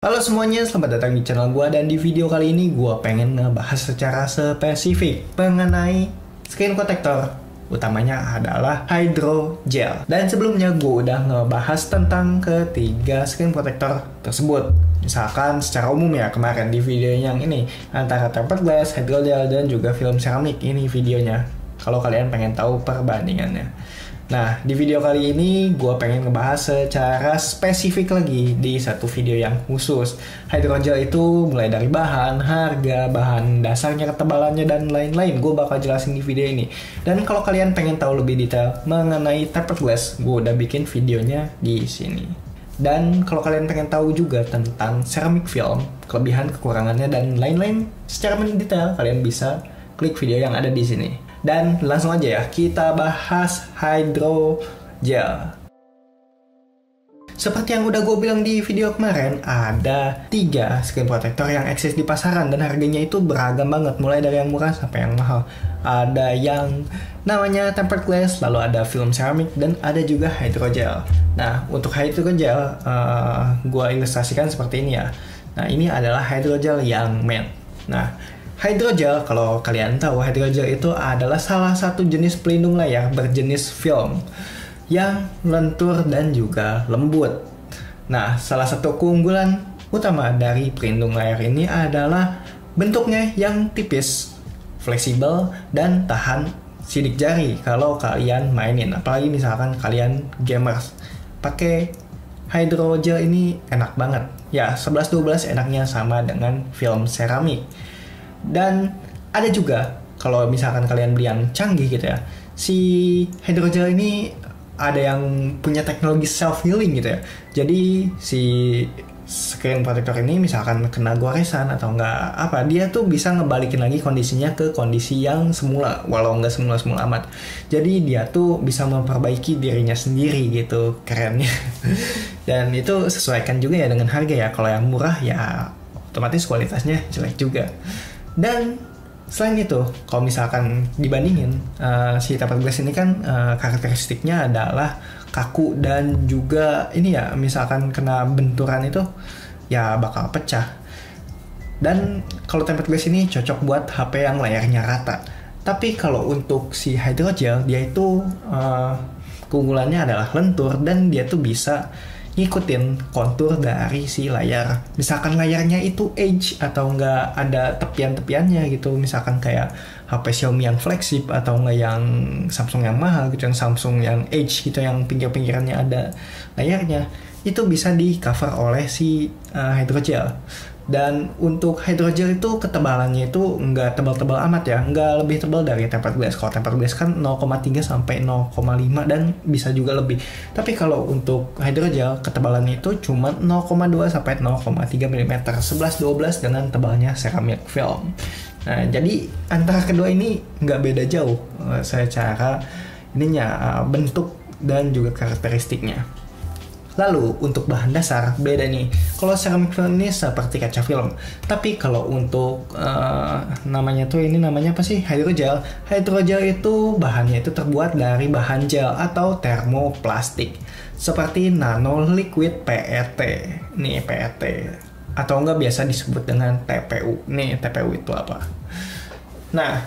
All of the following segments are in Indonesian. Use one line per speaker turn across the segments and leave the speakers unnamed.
Halo semuanya, selamat datang di channel gua dan di video kali ini gua pengen ngebahas secara spesifik mengenai screen protector. Utamanya adalah hydrogel. Dan sebelumnya gua udah ngebahas tentang ketiga screen protector tersebut. Misalkan secara umum ya kemarin di video yang ini antara tempered glass, hydrogel dan juga film ceramik, ini videonya. Kalau kalian pengen tahu perbandingannya. Nah, di video kali ini gue pengen ngebahas secara spesifik lagi di satu video yang khusus. Hydrogel itu mulai dari bahan, harga, bahan dasarnya, ketebalannya, dan lain-lain. Gue bakal jelasin di video ini. Dan kalau kalian pengen tahu lebih detail mengenai tempered glass, gue udah bikin videonya di sini. Dan kalau kalian pengen tahu juga tentang ceramic film, kelebihan, kekurangannya, dan lain-lain secara mendetail, kalian bisa klik video yang ada di sini. Dan langsung aja ya, kita bahas hydrogel. Seperti yang udah gue bilang di video kemarin, ada 3 screen protector yang eksis di pasaran dan harganya itu beragam banget, mulai dari yang murah sampai yang mahal. Ada yang namanya tempered glass, lalu ada film ceramic, dan ada juga hydrogel. Nah, untuk hydrogel, gue ilustrasikan seperti ini ya. Nah, ini adalah hydrogel yang matte. Nah, hydrogel, kalau kalian tahu, hydrogel itu adalah salah satu jenis pelindung layar berjenis film yang lentur dan juga lembut. Nah, salah satu keunggulan utama dari pelindung layar ini adalah bentuknya yang tipis, fleksibel, dan tahan sidik jari kalau kalian mainin. Apalagi misalkan kalian gamers, pakai hydrogel ini enak banget. Ya, 11-12 enaknya sama dengan film seramik. Dan ada juga, kalau misalkan kalian beli yang canggih gitu ya, si hydrogel ini ada yang punya teknologi self-healing gitu ya. Jadi si screen protector ini misalkan kena goresan atau enggak apa, dia tuh bisa ngebalikin lagi kondisinya ke kondisi yang semula, walau enggak semula-semula amat. Jadi dia tuh bisa memperbaiki dirinya sendiri gitu, kerennya. Dan itu sesuaikan juga ya dengan harga ya. Kalau yang murah ya otomatis kualitasnya jelek juga. Dan selain itu, kalau misalkan dibandingin, si tempered glass ini kan karakteristiknya adalah kaku dan juga ini ya, misalkan kena benturan itu ya bakal pecah. Dan kalau tempered glass ini cocok buat HP yang layarnya rata. Tapi kalau untuk si hydrogel, dia itu keunggulannya adalah lentur dan dia tuh bisa ngikutin kontur dari si layar. Misalkan layarnya itu edge atau enggak ada tepian-tepiannya gitu, misalkan kayak HP Xiaomi yang flagship atau enggak yang Samsung yang mahal gitu, yang Samsung yang edge gitu, yang pinggir-pinggirannya ada layarnya, itu bisa di cover oleh si hydrogel. Dan untuk hydrogel itu ketebalannya itu nggak tebal-tebal amat ya, nggak lebih tebal dari tempered glass. Kalau tempered glass kan 0,3 sampai 0,5 dan bisa juga lebih. Tapi kalau untuk hydrogel ketebalannya itu cuma 0,2 sampai 0,3 mm, 11-12 dengan tebalnya ceramic film. Nah, jadi antara kedua ini nggak beda jauh secara ininya, bentuk dan juga karakteristiknya. Lalu untuk bahan dasar beda nih. Kalau ceramic film ini seperti kaca film. Tapi kalau untuk namanya tuh, ini namanya apa sih? Hydrogel. Hydrogel itu bahannya itu terbuat dari bahan gel atau termoplastik seperti nano liquid PET. Nih PET atau enggak biasa disebut dengan TPU. Nih TPU itu apa? Nah,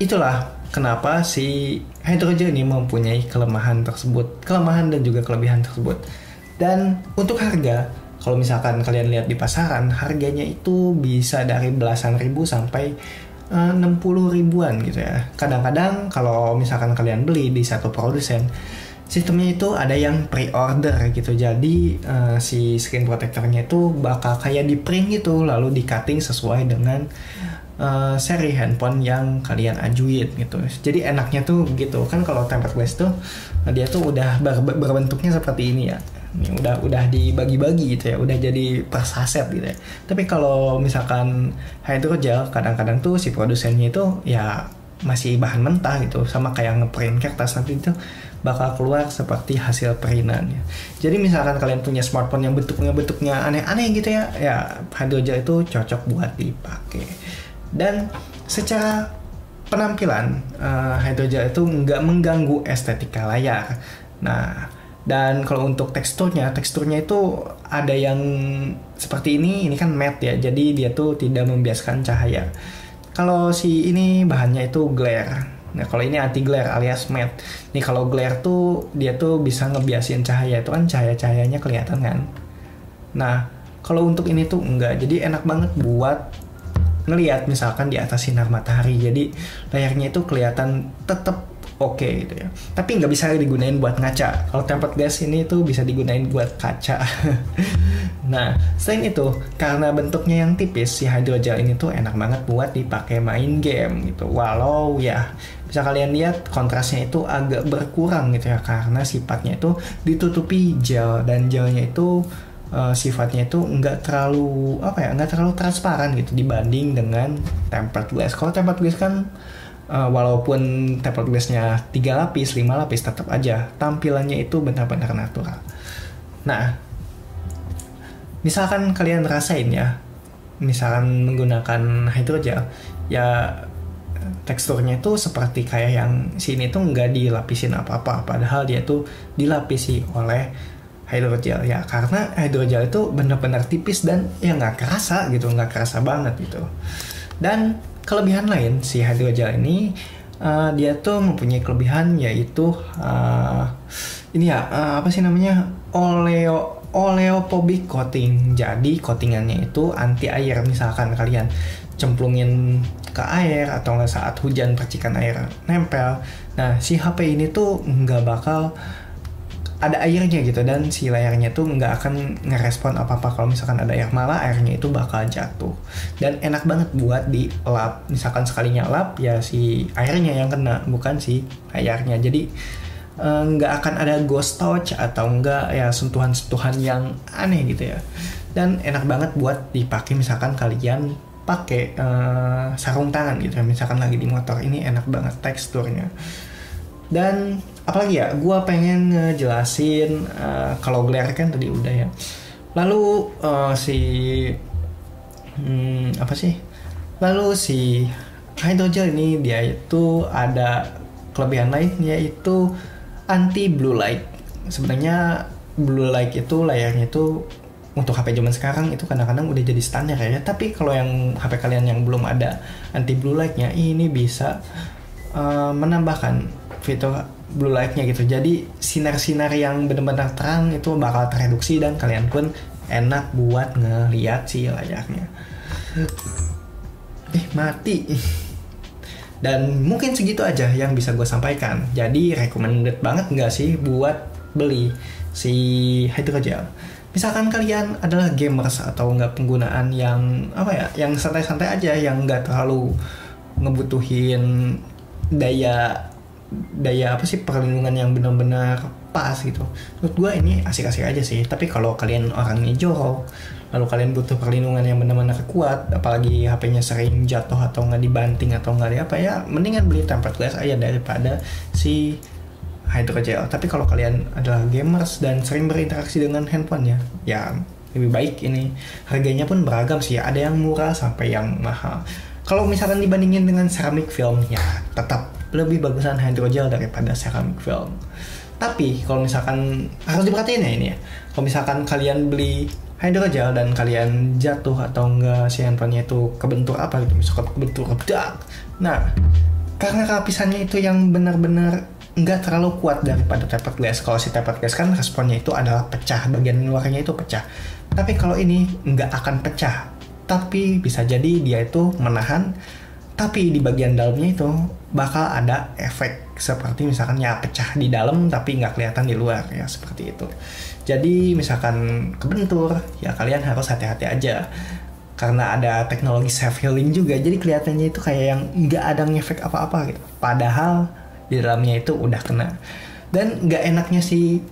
itulah kenapa si hydrogel ini mempunyai kelemahan tersebut, kelemahan dan juga kelebihan tersebut. Dan untuk harga, kalau misalkan kalian lihat di pasaran, harganya itu bisa dari belasan ribu sampai 60 ribuan gitu ya. Kadang-kadang kalau misalkan kalian beli di satu produsen, sistemnya itu ada yang pre-order gitu. Jadi si screen protectornya itu bakal kayak di print gitu, lalu di cutting sesuai dengan seri handphone yang kalian ajuin gitu. Jadi enaknya tuh gitu kan. Kalau tempered glass tuh dia tuh udah berbentuknya seperti ini ya. Ini udah dibagi-bagi gitu ya, udah jadi per saset gitu ya. Tapi kalau misalkan hydrogel, kadang-kadang tuh si produsennya itu ya masih bahan mentah gitu, sama kayak ngeprint kertas, nanti itu bakal keluar seperti hasil printan ya. Jadi misalkan kalian punya smartphone yang bentuknya aneh-aneh gitu ya, ya hydrogel itu cocok buat dipakai. Dan secara penampilan, hydrogel itu nggak mengganggu estetika layar. Nah, dan kalau untuk teksturnya itu ada yang seperti ini kan matte ya, jadi dia tuh tidak membiaskan cahaya. Kalau si ini bahannya itu glare. Nah kalau ini anti glare alias matte. Nih kalau glare tuh dia tuh bisa ngebiasin cahaya, itu kan cahaya-cahayanya kelihatan kan. Nah kalau untuk ini tuh enggak, jadi enak banget buat ngelihat misalkan di atas sinar matahari. Jadi layarnya itu kelihatan tetap oke gitu ya. Tapi nggak bisa digunain buat ngaca. Kalau tempered glass ini tuh bisa digunain buat kaca. Nah, selain itu, karena bentuknya yang tipis, si hydrogel ini tuh enak banget buat dipakai main game gitu. Walau ya, bisa kalian lihat kontrasnya itu agak berkurang gitu ya, karena sifatnya itu ditutupi gel, dan gelnya itu sifatnya itu nggak terlalu nggak terlalu transparan gitu dibanding dengan tempered glass. Kalau tempered glass kan walaupun tempered glassnya 3 lapis, 5 lapis, tetap aja tampilannya itu benar-benar natural. Nah, misalkan kalian rasain ya, misalkan menggunakan hydrogel, ya teksturnya itu seperti kayak yang sini tuh nggak dilapisin apa-apa, padahal dia tuh dilapisi oleh hydrogel ya, karena hydrogel itu benar-benar tipis dan ya nggak kerasa gitu, nggak kerasa banget gitu. Dan kelebihan lain si hydrogel ini, dia tuh mempunyai kelebihan yaitu oleophobic coating. Jadi coatingannya itu anti air. Misalkan kalian cemplungin ke air atau nggak saat hujan percikan air nempel, nah si HP ini tuh nggak bakal ada airnya gitu, dan si layarnya tuh nggak akan ngerespon apa-apa kalau misalkan ada air, malah airnya itu bakal jatuh. Dan enak banget buat di lap, misalkan sekalinya lap ya si airnya yang kena, bukan si layarnya. Jadi nggak akan ada ghost touch atau enggak ya sentuhan-sentuhan yang aneh gitu ya. Dan enak banget buat dipakai misalkan kalian pakai sarung tangan gitu ya, misalkan lagi di motor. Ini enak banget teksturnya. Dan apalagi ya, gue pengen ngejelasin kalau glare kan tadi udah ya. Lalu Lalu si hydrogel ini dia itu ada kelebihan lain yaitu anti blue light. Sebenarnya blue light itu layarnya itu untuk HP zaman sekarang itu kadang-kadang udah jadi standar ya. Tapi kalau yang HP kalian yang belum ada anti blue light-nya, ini bisa menambahkan fitur blue light-nya gitu. Jadi sinar-sinar yang benar-benar terang itu bakal tereduksi dan kalian pun enak buat ngeliat si layarnya. Mati. Dan mungkin segitu aja yang bisa gue sampaikan. Jadi recommended banget nggak sih buat beli si hydrogel? Misalkan kalian adalah gamers atau nggak penggunaan yang yang santai-santai aja, yang nggak terlalu ngebutuhin daya perlindungan yang benar-benar pas gitu. Menurut gue ini asik-asik aja sih. Tapi kalau kalian orangnya jorok, lalu kalian butuh perlindungan yang benar-benar kuat, apalagi HP-nya sering jatuh atau nggak dibanting atau nggak mendingan beli tempered glass aja daripada si hydrogel. Tapi kalau kalian adalah gamers dan sering berinteraksi dengan handphone ya lebih baik ini. Harganya pun beragam sih, ada yang murah sampai yang mahal. Kalau misalkan dibandingin dengan ceramic film, ya tetap lebih bagusan hydrogel daripada ceramic film. Tapi kalau misalkan harus diperhatiin ya ini ya, kalau misalkan kalian beli hydrogel dan kalian jatuh atau enggak si handphonenya itu kebentur misalkan kebentur redak. Nah, karena lapisannya itu yang benar-benar nggak terlalu kuat daripada tempered glass. Kalau si tempered glass kan responnya itu adalah pecah, bagian luarnya itu pecah. Tapi kalau ini nggak akan pecah, tapi bisa jadi dia itu menahan, tapi di bagian dalamnya itu bakal ada efek seperti misalkan ya pecah di dalam tapi nggak kelihatan di luar ya, seperti itu. Jadi misalkan kebentur ya kalian harus hati-hati aja, karena ada teknologi self healing juga, jadi kelihatannya itu kayak yang nggak ada ngefek apa-apa gitu, padahal di dalamnya itu udah kena. Dan nggak enaknya si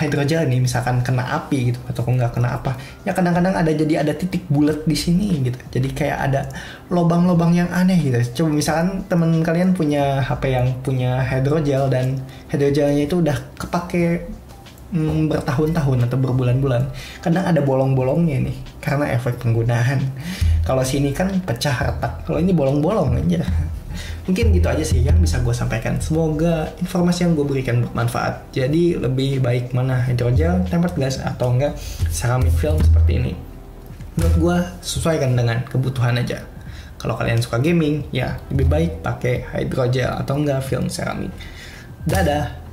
hydrogel ini misalkan kena api gitu atau nggak kena apa ya, kadang-kadang ada titik bulat di sini gitu, jadi kayak ada lobang-lobang yang aneh gitu. Coba misalkan temen kalian punya HP yang punya hydrogel dan hydrogelnya itu udah kepake bertahun-tahun atau berbulan-bulan, kadang ada bolong-bolongnya nih karena efek penggunaan. Kalau sini kan pecah retak, kalau ini bolong-bolong aja. Mungkin gitu aja sih yang bisa gue sampaikan. Semoga informasi yang gue berikan bermanfaat. Jadi lebih baik mana hydrogel, tempered glass, atau enggak ceramic film seperti ini. gue sesuaikan dengan kebutuhan aja. Kalau kalian suka gaming, ya lebih baik pakai hydrogel atau enggak film seramik. Dadah.